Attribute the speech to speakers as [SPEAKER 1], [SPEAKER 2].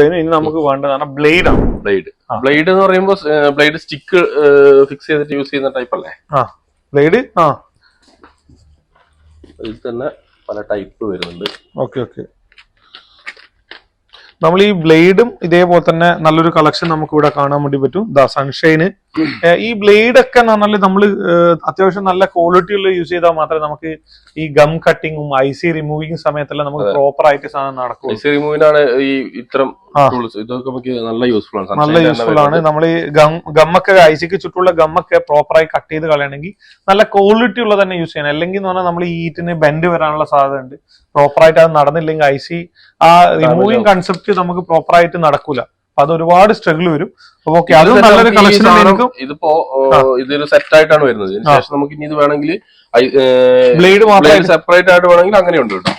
[SPEAKER 1] ഇനി നമുക്ക് വേണ്ടതാണ് ബ്ലേഡ് ആണ്.
[SPEAKER 2] ബ്ലേഡ് എന്ന് പറയുമ്പോൾ ബ്ലേഡ് സ്റ്റിക്ക് ഫിക്സ് ചെയ്തിട്ട് യൂസ് ചെയ്യുന്ന ടൈപ്പ് അല്ലേ?
[SPEAKER 1] ബ്ലേഡ്
[SPEAKER 2] ഇതിൽ തന്നെ പല ടൈപ്പ് വരുന്നുണ്ട്.
[SPEAKER 1] ഓക്കെ. നമ്മൾ ഈ ബ്ലേഡും ഇതേപോലെ തന്നെ നല്ലൊരു കളക്ഷൻ നമുക്ക് ഇവിടെ കാണാൻ വേണ്ടി പറ്റും. സൺഷൈന് ഈ ബ്ലേഡ് ഒക്കെ എന്ന് പറഞ്ഞാൽ നമ്മൾ അത്യാവശ്യം നല്ല ക്വാളിറ്റി ഉള്ള യൂസ് ചെയ്താൽ മാത്രമേ നമുക്ക് ഈ ഗം കട്ടിങ്ങും ഐസി റിമൂവിങ് സമയത്തെല്ലാം നമുക്ക് പ്രോപ്പർ ആയിട്ട് സാധനം നടക്കും.
[SPEAKER 2] ഐസി റിമൂവിനാണ് ഈ ഇത്തരം ഇതൊക്കെ നമുക്ക് നല്ല യൂസ്ഫുൾ ആണ്.
[SPEAKER 1] നല്ല യൂസ്ഫുൾ ആണ്. നമ്മൾ ഈ ഗമ്മൊക്കെ ഐസിക്ക് ചുറ്റുള്ള ഗമ്മൊക്കെ പ്രോപ്പറായി കട്ട് ചെയ്ത് കളയണമെങ്കിൽ നല്ല ക്വാളിറ്റി ഉള്ള തന്നെ യൂസ് ചെയ്യണം. അല്ലെങ്കിൽ എന്ന് പറഞ്ഞാൽ നമ്മൾ ഈ ഈറ്റിന് ബെൻഡ് വരാനുള്ള സാധ്യത ഉണ്ട്. പ്രോപ്പറായിട്ട് അത് നടന്നില്ലെങ്കിൽ ഐസി ആ റിമൂവിങ് കൺസെപ്റ്റ് നമുക്ക് പ്രോപ്പറായിട്ട് നടക്കൂല. അപ്പൊ അത് ഒരുപാട് സ്ട്രഗിൾ വരും. ഓക്കെ, അത് നല്ലൊരു കളക്ഷൻ.
[SPEAKER 2] ഇതിപ്പോ ഇതൊരു സെറ്റ് ആയിട്ടാണ് വരുന്നത്. ഇതിന് ശേഷം നമുക്ക് ഇനി ഇത് വേണമെങ്കിൽ
[SPEAKER 1] ബ്ലേഡ് മാത്രം
[SPEAKER 2] സെപ്പറേറ്റ് ആയിട്ട് വേണമെങ്കിൽ അങ്ങനെ ഉണ്ട് കേട്ടോ.